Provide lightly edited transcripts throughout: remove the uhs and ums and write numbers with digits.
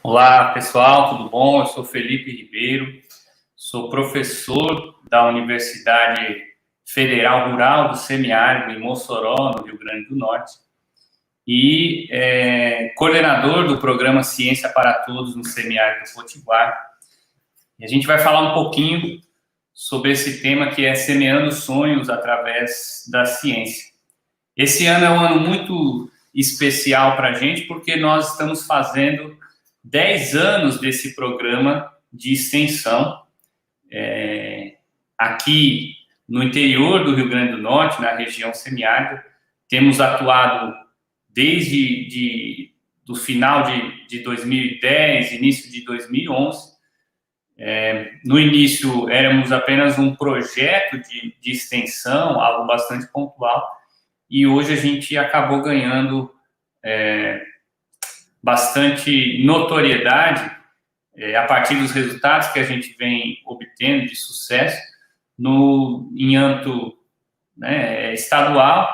Olá, pessoal, tudo bom? Eu sou Felipe Ribeiro, sou professor da Universidade Federal Rural do Semiárido, em Mossoró, no Rio Grande do Norte, e coordenador do programa Ciência para Todos no Semiárido Potiguar. E a gente vai falar um pouquinho sobre esse tema que é semeando sonhos através da ciência. Esse ano é um ano muito especial para a gente, porque nós estamos fazendo 10 anos desse programa de extensão aqui no interior do Rio Grande do Norte, na região semiárida. Temos atuado desde do final de 2010, início de 2011. No início, éramos apenas um projeto de extensão, algo bastante pontual, e hoje a gente acabou ganhando bastante notoriedade a partir dos resultados que a gente vem obtendo de sucesso em âmbito estadual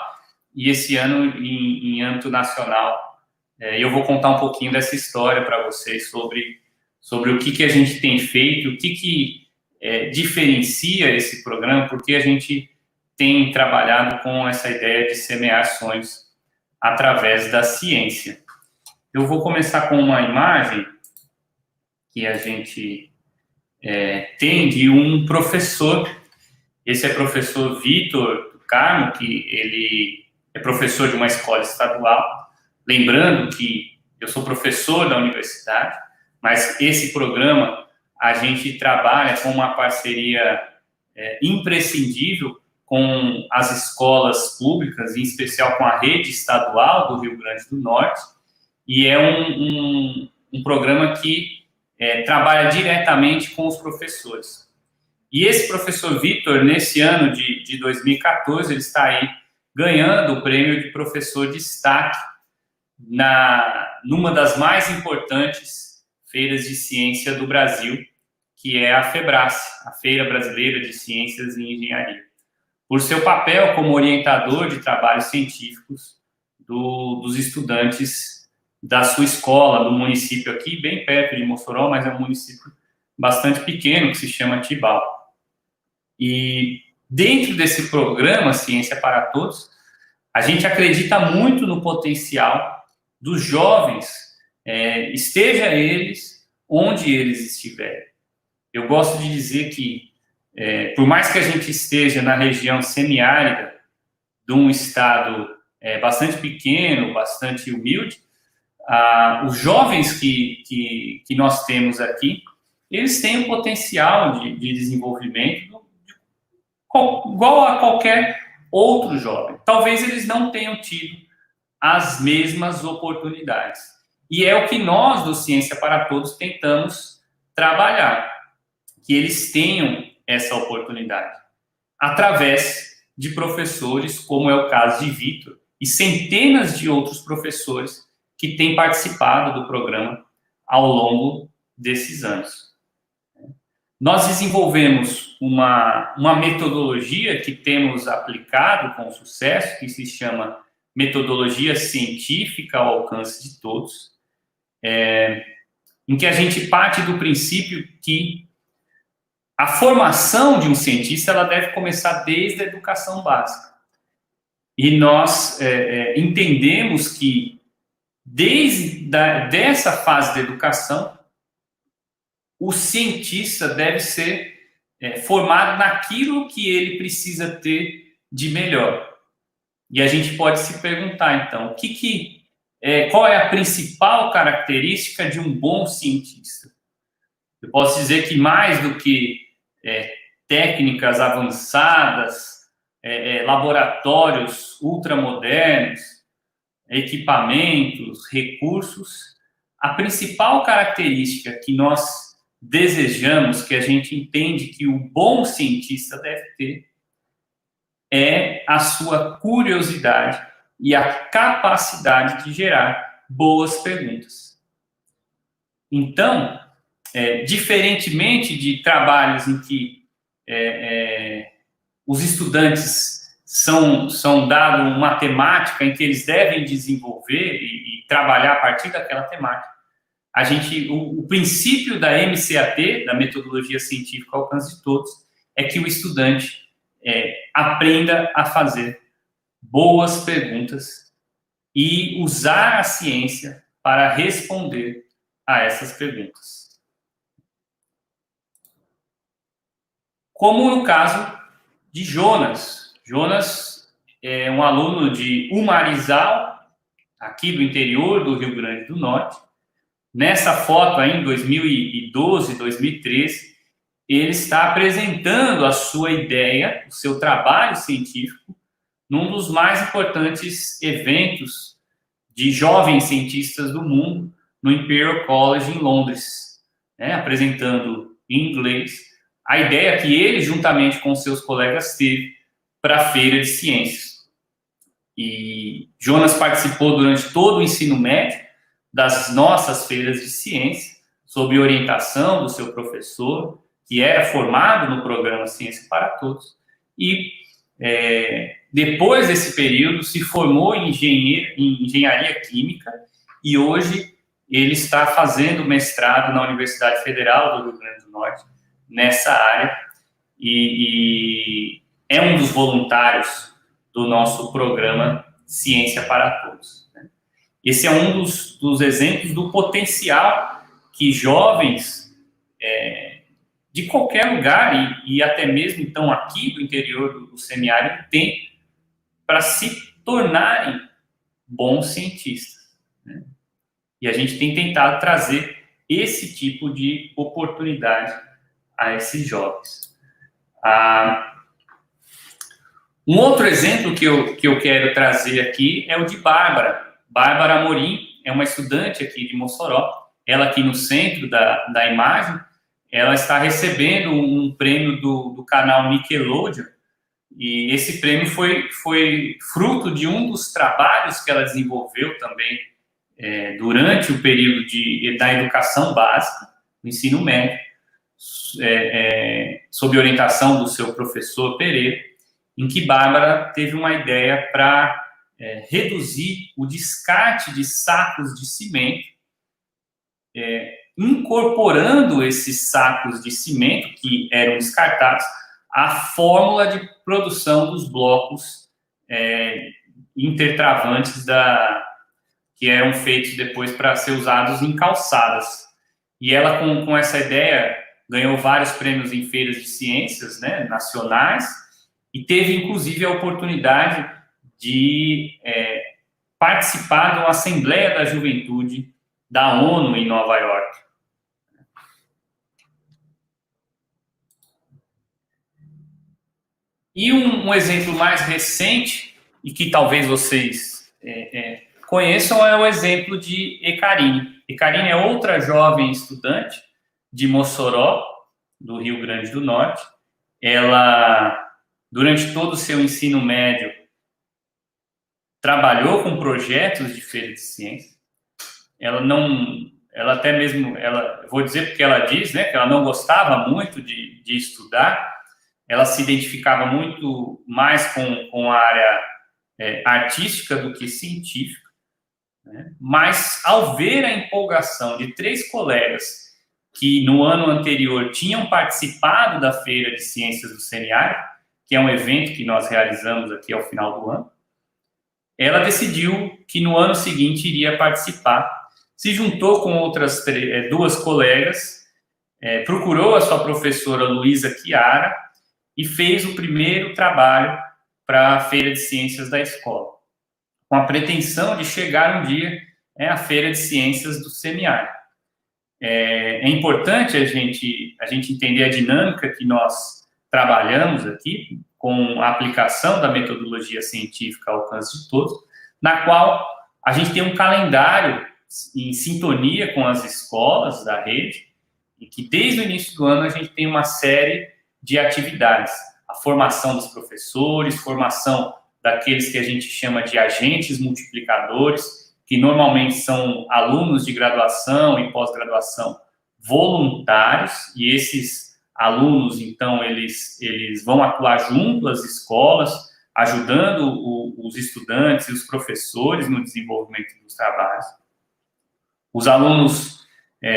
e esse ano em âmbito nacional. Eu vou contar um pouquinho dessa história para vocês sobre o que a gente tem feito, o que diferencia esse programa, porque a gente tem trabalhado com essa ideia de semear sonhos através da ciência. Eu vou começar com uma imagem que a gente tem de um professor. Esse é o professor Vitor do Carmo, que ele é professor de uma escola estadual. Lembrando que eu sou professor da universidade, mas esse programa a gente trabalha com uma parceria imprescindível com as escolas públicas, em especial com a rede estadual do Rio Grande do Norte, e é um programa que trabalha diretamente com os professores. E esse professor Vitor, nesse ano de 2014, ele está aí ganhando o prêmio de professor de destaque numa das mais importantes feiras de ciência do Brasil, que é a FEBRACE, a Feira Brasileira de Ciências e Engenharia, por seu papel como orientador de trabalhos científicos dos estudantes da sua escola, do município aqui, bem perto de Mossoró, mas é um município bastante pequeno, que se chama Tibau. E dentro desse programa Ciência para Todos, a gente acredita muito no potencial dos jovens, esteja eles onde eles estiverem. Eu gosto de dizer que, por mais que a gente esteja na região semiárida de um estado bastante pequeno, bastante humilde, os jovens que nós temos aqui, eles têm um potencial de desenvolvimento igual a qualquer outro jovem. Talvez eles não tenham tido as mesmas oportunidades. E é o que nós, do Ciência para Todos, tentamos trabalhar, que eles tenham essa oportunidade, através de professores, como é o caso de Vitor, e centenas de outros professores que têm participado do programa ao longo desses anos. Nós desenvolvemos uma metodologia que temos aplicado com sucesso, que se chama Metodologia Científica ao Alcance de Todos, em que a gente parte do princípio que a formação de um cientista ela deve começar desde a educação básica. E nós entendemos que dessa fase da educação, o cientista deve ser formado naquilo que ele precisa ter de melhor. E a gente pode se perguntar, então, qual é a principal característica de um bom cientista? Eu posso dizer que mais do que técnicas avançadas, laboratórios ultramodernos, equipamentos, recursos, a principal característica que nós desejamos, que a gente entende que o bom cientista deve ter, é a sua curiosidade e a capacidade de gerar boas perguntas. Então, diferentemente de trabalhos em que os estudantes são dados uma temática em que eles devem desenvolver e trabalhar a partir daquela temática, o princípio da MCAT, da metodologia científica ao alcance de todos, é que o estudante aprenda a fazer boas perguntas e usar a ciência para responder a essas perguntas. Como no caso de Jonas. Jonas é um aluno de Umarizal, aqui do interior do Rio Grande do Norte. Nessa foto aí, em 2012, 2013, ele está apresentando a sua ideia, o seu trabalho científico, num dos mais importantes eventos de jovens cientistas do mundo, no Imperial College em Londres, apresentando em inglês a ideia que ele, juntamente com seus colegas, teve para a Feira de Ciências. E Jonas participou durante todo o ensino médio das nossas feiras de ciência, sob orientação do seu professor, que era formado no programa Ciência para Todos, e depois desse período se formou em engenharia química, e hoje ele está fazendo mestrado na Universidade Federal do Rio Grande do Norte, nessa área, e é um dos voluntários do nosso programa Ciência para Todos. Esse é um dos exemplos do potencial que jovens de qualquer lugar, e até mesmo, então, aqui do interior do semiárido, têm para se tornarem bons cientistas. E a gente tem tentado trazer esse tipo de oportunidade a esses jovens. Um outro exemplo que eu quero trazer aqui é o de Bárbara. Bárbara Amorim é uma estudante aqui de Mossoró. Ela aqui no centro da imagem, ela está recebendo um prêmio do canal Nickelodeon, e esse prêmio foi fruto de um dos trabalhos que ela desenvolveu também durante o período da educação básica, do ensino médio, sob orientação do seu professor Pereira, em que Bárbara teve uma ideia para reduzir o descarte de sacos de cimento, incorporando esses sacos de cimento que eram descartados à fórmula de produção dos blocos intertravantes que eram feitos depois para ser usados em calçadas. E ela, com essa ideia, ganhou vários prêmios em feiras de ciências, nacionais, e teve, inclusive, a oportunidade de participar de uma Assembleia da Juventude da ONU em Nova York. E um exemplo mais recente, e que talvez vocês conheçam, é o exemplo de Ecarine. Ecarine é outra jovem estudante de Mossoró, do Rio Grande do Norte. Ela, durante todo o seu ensino médio, trabalhou com projetos de feira de ciência. Vou dizer porque ela diz, que ela não gostava muito de estudar. Ela se identificava muito mais com a área artística do que científica, mas ao ver a empolgação de 3 colegas que no ano anterior tinham participado da Feira de Ciências do Semiárido, que é um evento que nós realizamos aqui ao final do ano, ela decidiu que no ano seguinte iria participar, se juntou com outras 2 colegas, procurou a sua professora Luísa Chiara e fez o primeiro trabalho para a Feira de Ciências da escola, com a pretensão de chegar um dia à Feira de Ciências do Semiárido. É importante a gente entender a dinâmica que nós trabalhamos aqui, com a aplicação da metodologia científica ao alcance de todos, na qual a gente tem um calendário em sintonia com as escolas da rede, e que desde o início do ano a gente tem uma série de atividades. A formação dos professores, formação daqueles que a gente chama de agentes multiplicadores, que normalmente são alunos de graduação e pós-graduação voluntários, e esses alunos, então, eles vão atuar junto às escolas, ajudando os estudantes e os professores no desenvolvimento dos trabalhos. Os alunos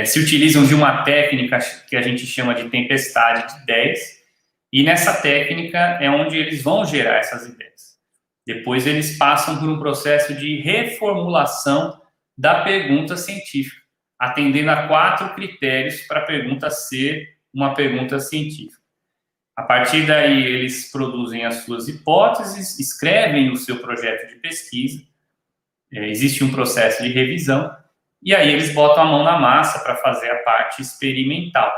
se utilizam de uma técnica que a gente chama de tempestade de ideias, e nessa técnica é onde eles vão gerar essas ideias. Depois eles passam por um processo de reformulação da pergunta científica, atendendo a 4 critérios para a pergunta ser uma pergunta científica. A partir daí, eles produzem as suas hipóteses, escrevem o seu projeto de pesquisa, existe um processo de revisão, e aí eles botam a mão na massa para fazer a parte experimental.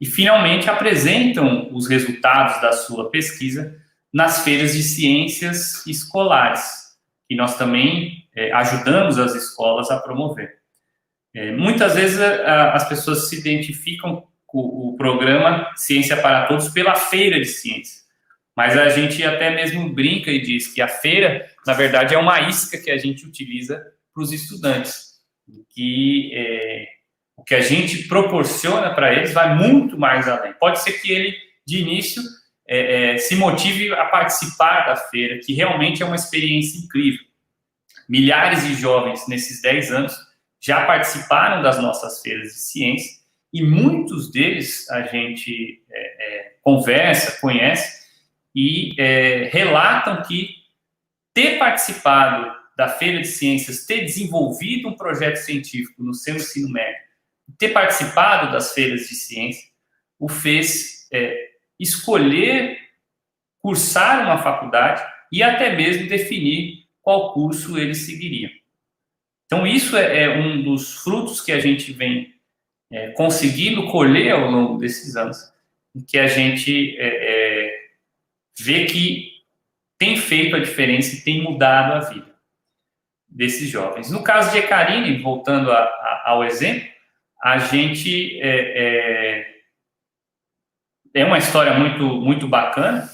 E, finalmente, apresentam os resultados da sua pesquisa nas feiras de ciências escolares, que nós também ajudamos as escolas a promover. Muitas vezes as pessoas se identificam com o programa Ciência para Todos pela feira de ciência, mas a gente até mesmo brinca e diz que a feira, na verdade, é uma isca que a gente utiliza para os estudantes, que o que a gente proporciona para eles vai muito mais além. Pode ser que ele, de início, se motive a participar da feira, que realmente é uma experiência incrível. Milhares de jovens, nesses 10 anos, já participaram das nossas feiras de ciência, e muitos deles a gente conversa, conhece, e relatam que ter participado da feira de ciências, ter desenvolvido um projeto científico no seu ensino médio, ter participado das feiras de ciência, o fez escolher cursar uma faculdade e até mesmo definir qual curso ele seguiria. Então, isso é um dos frutos que a gente vem conseguindo colher ao longo desses anos, em que a gente vê que tem feito a diferença e tem mudado a vida desses jovens. No caso de Ecarine, voltando ao exemplo, a gente é uma história muito, muito bacana,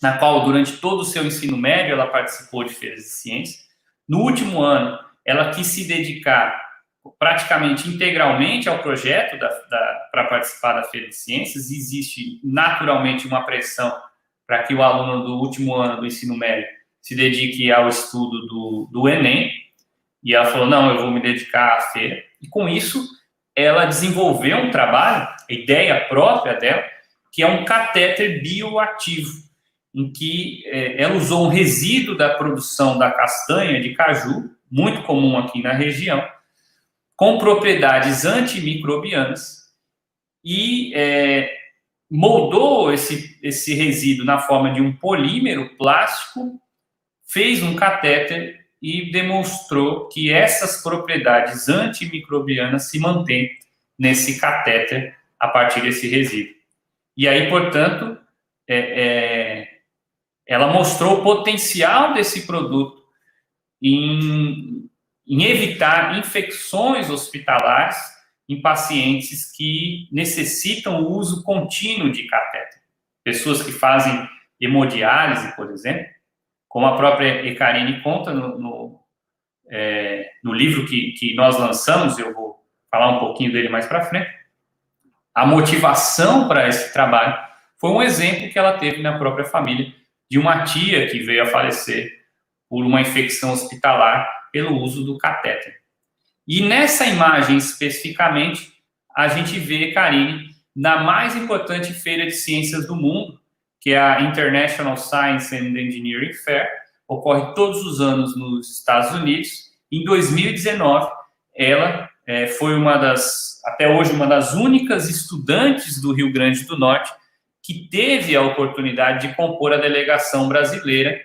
na qual, durante todo o seu ensino médio, ela participou de feiras de ciência. No último ano, ela quis se dedicar praticamente integralmente ao projeto para participar da Feira de Ciências. Existe, naturalmente, uma pressão para que o aluno do último ano do ensino médio se dedique ao estudo do Enem, e ela falou, não, eu vou me dedicar à feira. E, com isso, ela desenvolveu um trabalho, a ideia própria dela, que é um catéter bioativo, em que ela usou um resíduo da produção da castanha de caju, muito comum aqui na região, com propriedades antimicrobianas, e moldou esse resíduo na forma de um polímero plástico, fez um catéter e demonstrou que essas propriedades antimicrobianas se mantêm nesse catéter a partir desse resíduo. E aí, portanto, ela mostrou o potencial desse produto em evitar infecções hospitalares em pacientes que necessitam o uso contínuo de catéter. Pessoas que fazem hemodiálise, por exemplo, como a própria Ecarine conta no livro que nós lançamos, eu vou falar um pouquinho dele mais para frente. A motivação para esse trabalho foi um exemplo que ela teve na própria família, de uma tia que veio a falecer por uma infecção hospitalar pelo uso do catéter. E nessa imagem, especificamente, a gente vê Ecarine na mais importante feira de ciências do mundo, que é a International Science and Engineering Fair, ocorre todos os anos nos Estados Unidos. Em 2019, ela foi até hoje, uma das únicas estudantes do Rio Grande do Norte que teve a oportunidade de compor a delegação brasileira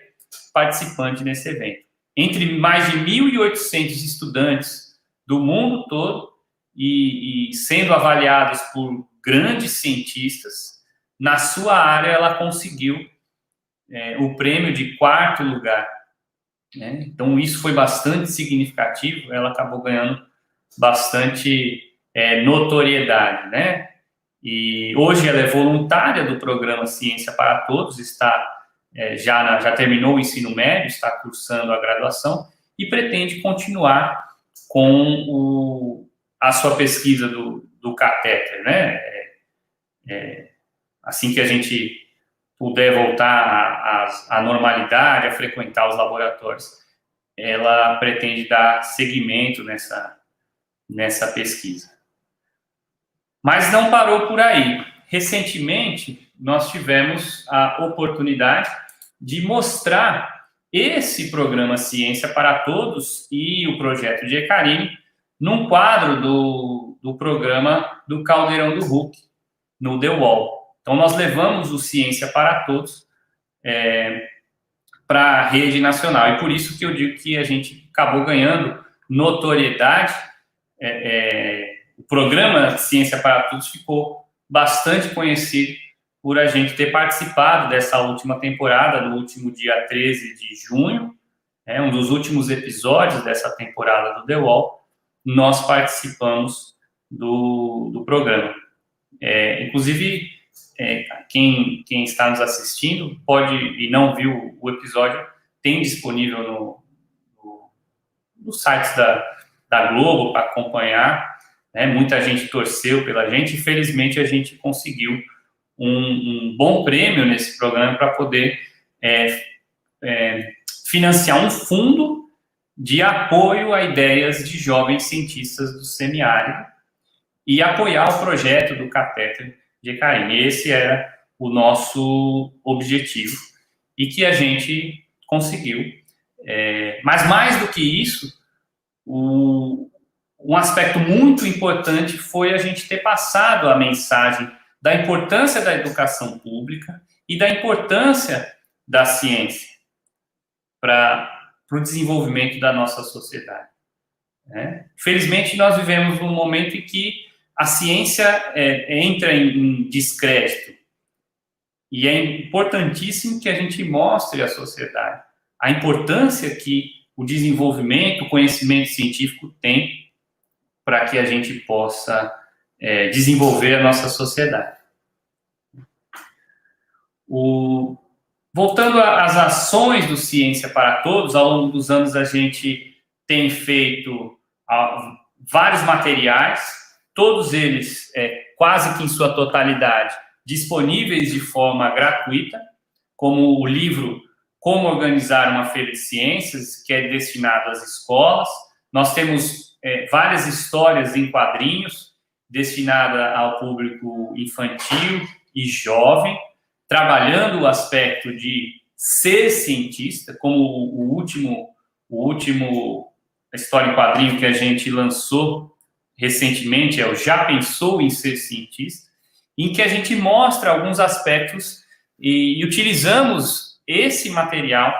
participante nesse evento. Entre mais de 1.800 estudantes do mundo todo e sendo avaliados por grandes cientistas, na sua área ela conseguiu o prêmio de 4º lugar. Né? Então, isso foi bastante significativo, ela acabou ganhando bastante notoriedade, né? E hoje ela é voluntária do programa Ciência para Todos, já terminou o ensino médio, está cursando a graduação e pretende continuar com a sua pesquisa do catéter, né? Assim que a gente puder voltar à normalidade, a frequentar os laboratórios, ela pretende dar seguimento nessa pesquisa. Mas não parou por aí. Recentemente, nós tivemos a oportunidade de mostrar esse programa Ciência para Todos e o projeto de Ecarine num quadro do programa do Caldeirão do Hulk, no The Wall. Então, nós levamos o Ciência para Todos para a rede nacional. E por isso que eu digo que a gente acabou ganhando notoriedade. O programa Ciência para Todos ficou bastante conhecido por a gente ter participado dessa última temporada, no último dia 13 de junho, um dos últimos episódios dessa temporada do The Wall, nós participamos do programa. Inclusive, quem está nos assistindo pode, e não viu o episódio, tem disponível no site da Globo para acompanhar. Muita gente torceu pela gente, e felizmente a gente conseguiu um bom prêmio nesse programa para poder financiar um fundo de apoio a ideias de jovens cientistas do semiárido e apoiar o projeto do catéter de Ecarine. Esse era o nosso objetivo e que a gente conseguiu. Mas mais do que isso, um aspecto muito importante foi a gente ter passado a mensagem da importância da educação pública e da importância da ciência para o desenvolvimento da nossa sociedade. Felizmente, nós vivemos num momento em que a ciência entra em descrédito. E é importantíssimo que a gente mostre à sociedade a importância que o desenvolvimento, o conhecimento científico tem para que a gente possa desenvolver a nossa sociedade. Voltando às ações do Ciência para Todos, ao longo dos anos a gente tem feito vários materiais, todos eles, quase que em sua totalidade, disponíveis de forma gratuita, como o livro Como Organizar uma Feira de Ciências, que é destinado às escolas. Nós temos várias histórias em quadrinhos, destinada ao público infantil e jovem, trabalhando o aspecto de ser cientista, como o último história em quadrinho que a gente lançou recentemente, é o Já Pensou em Ser Cientista, em que a gente mostra alguns aspectos e utilizamos esse material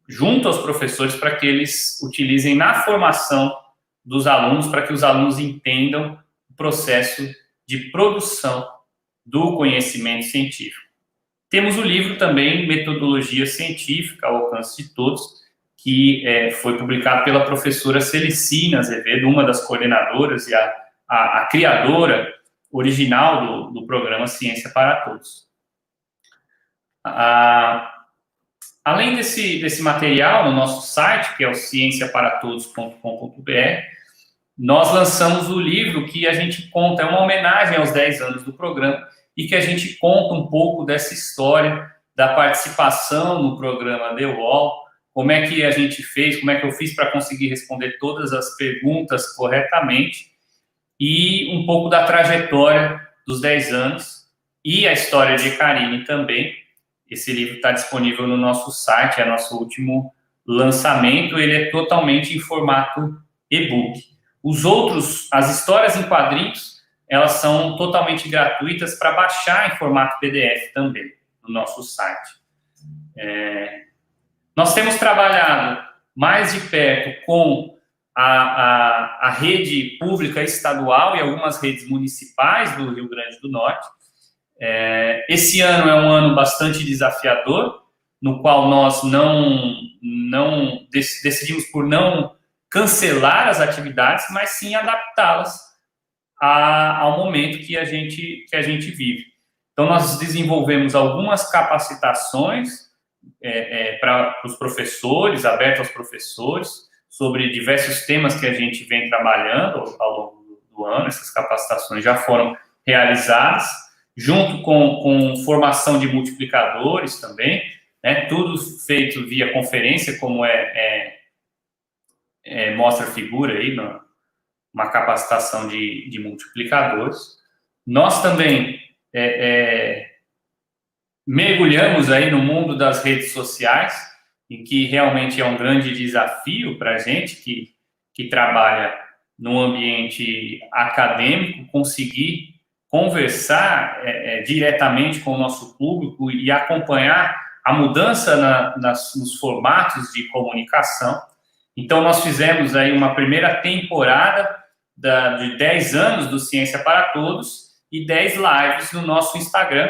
junto aos professores para que eles utilizem na formação dos alunos, para que os alunos entendam o processo de produção do conhecimento científico. Temos o livro também, Metodologia Científica, ao alcance de todos, que foi publicado pela professora Celicina Azevedo, uma das coordenadoras e a criadora original do programa Ciência para Todos. Além desse material, no nosso site, que é o cienciaparatodos.com.br, nós lançamos o livro que a gente conta, é uma homenagem aos 10 anos do programa, e que a gente conta um pouco dessa história da participação no programa The Wall, como é que a gente fez, como é que eu fiz para conseguir responder todas as perguntas corretamente, e um pouco da trajetória dos 10 anos, e a história de Ecarine também. Esse livro está disponível no nosso site, é nosso último lançamento, ele é totalmente em formato e-book. As histórias em quadrinhos, elas são totalmente gratuitas para baixar em formato PDF também, no nosso site. Nós temos trabalhado mais de perto com a rede pública estadual e algumas redes municipais do Rio Grande do Norte. Esse ano é um ano bastante desafiador, no qual nós decidimos por não cancelar as atividades, mas sim adaptá-las ao momento que a gente vive. Então, nós desenvolvemos algumas capacitações para os professores, abertas aos professores, sobre diversos temas que a gente vem trabalhando ao longo do ano. Essas capacitações já foram realizadas, junto com formação de multiplicadores também, tudo feito via conferência, como mostra a figura aí uma capacitação de multiplicadores. Nós também mergulhamos aí no mundo das redes sociais, em que realmente é um grande desafio para a gente que trabalha no ambiente acadêmico, conseguir conversar diretamente com o nosso público e acompanhar a mudança nos formatos de comunicação. Então, nós fizemos aí uma primeira temporada de 10 anos do Ciência para Todos e 10 lives no nosso Instagram,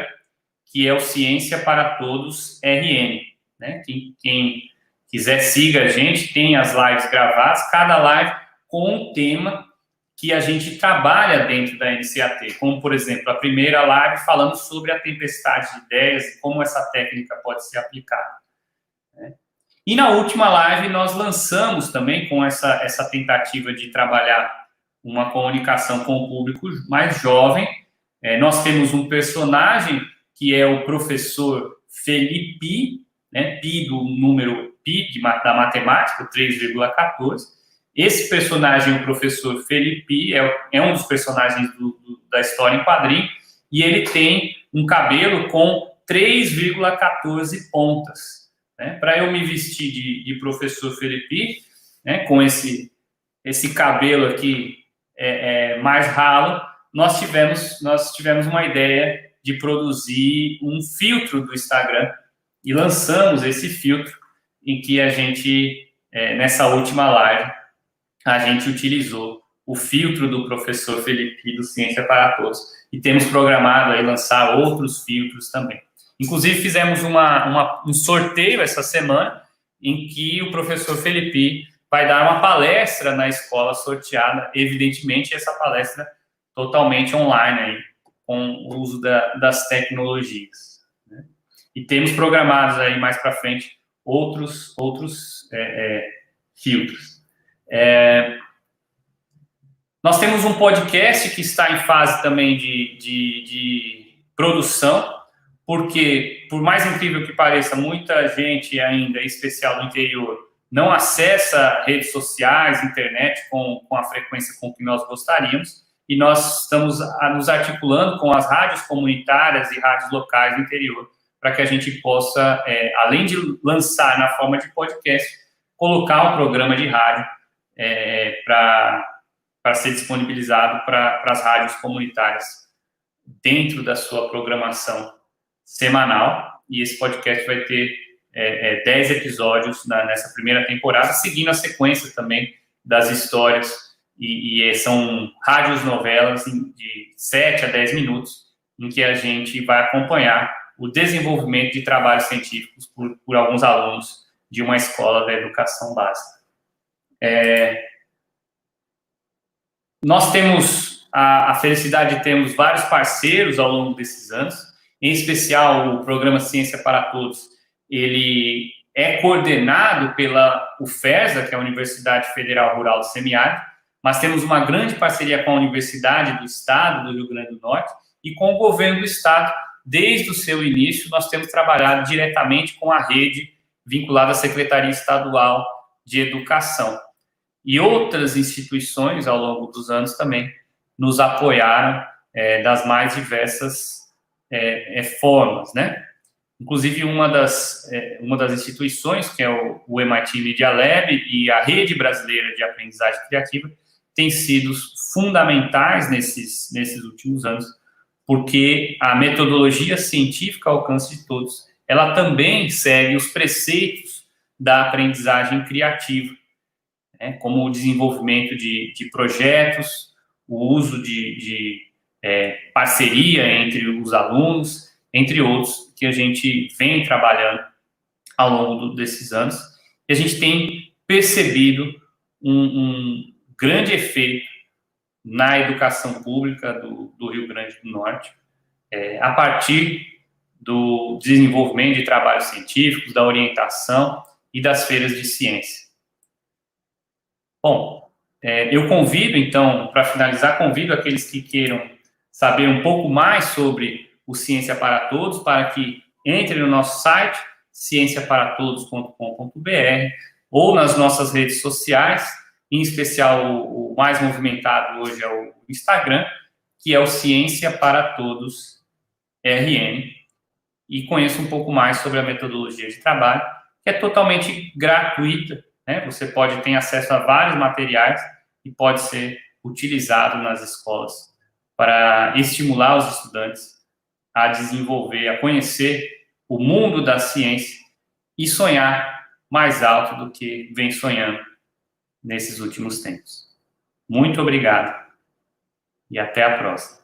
que é o Ciência para Todos RN. Né? Quem quiser, siga a gente, tem as lives gravadas, cada live com um tema que a gente trabalha dentro da NCAT, como, por exemplo, a primeira live falando sobre a tempestade de ideias e como essa técnica pode ser aplicada. Né? E na última live nós lançamos também, com essa tentativa de trabalhar uma comunicação com o público mais jovem, nós temos um personagem que é o professor Felipe, né, Pi do número Pi da matemática, 3,14. Esse personagem, o professor Felipe, é um dos personagens da história em quadrinho, e ele tem um cabelo com 3,14 pontas. Né? Para eu me vestir de professor Felipe, né, com esse cabelo aqui mais ralo, nós tivemos uma ideia de produzir um filtro do Instagram e lançamos esse filtro em que a gente, nessa última live, a gente utilizou o filtro do professor Felipe do Ciência para Todos e temos programado aí lançar outros filtros também. Inclusive, fizemos um sorteio essa semana em que o professor Felipe vai dar uma palestra na escola sorteada, evidentemente, essa palestra totalmente online, aí, com o uso das tecnologias. Né? E temos programados aí mais para frente outros filtros. Nós temos um podcast que está em fase também de produção, porque, por mais incrível que pareça, muita gente ainda, em especial do interior, não acessa redes sociais, internet com a frequência com que nós gostaríamos, e nós estamos nos articulando com as rádios comunitárias e rádios locais do interior, para que a gente possa, além de lançar na forma de podcast, colocar um programa de rádio para ser disponibilizado para as rádios comunitárias dentro da sua programação semanal, e esse podcast vai ter 10 episódios nessa primeira temporada, seguindo a sequência também das histórias, e são rádios novelas de 7 a 10 minutos, em que a gente vai acompanhar o desenvolvimento de trabalhos científicos por alguns alunos de uma escola da educação básica. Nós temos a felicidade de termos vários parceiros ao longo desses anos, em especial o programa Ciência para Todos. Ele é coordenado pela UFESA, que é a Universidade Federal Rural do Semiárido, mas temos uma grande parceria com a Universidade do Estado do Rio Grande do Norte e com o governo do Estado. Desde o seu início, nós temos trabalhado diretamente com a rede vinculada à Secretaria Estadual de Educação. E outras instituições, ao longo dos anos, também nos apoiaram das mais diversas formas, né? Inclusive, uma das instituições, que é o MIT Media Lab e a Rede Brasileira de Aprendizagem Criativa, têm sido fundamentais nesses últimos anos, porque a metodologia científica ao alcance de todos, ela também segue os preceitos da aprendizagem criativa, né, como o desenvolvimento de projetos, o uso de parceria entre os alunos, entre outros, que a gente vem trabalhando ao longo desses anos, e a gente tem percebido um grande efeito na educação pública do Rio Grande do Norte, a partir do desenvolvimento de trabalhos científicos, da orientação e das feiras de ciência. Bom, eu convido, então, para finalizar, convido aqueles que queiram saber um pouco mais sobre o Ciência para Todos, para que entrem no nosso site, cienciaparatodos.com.br, ou nas nossas redes sociais, em especial o mais movimentado hoje é o Instagram, que é o Ciência para Todos RN, e conheça um pouco mais sobre a metodologia de trabalho, que é totalmente gratuita, né? Você ter acesso a vários materiais e pode ser utilizado nas escolas para estimular os estudantes a desenvolver, a conhecer o mundo da ciência e sonhar mais alto do que vem sonhando nesses últimos tempos. Muito obrigado e até a próxima.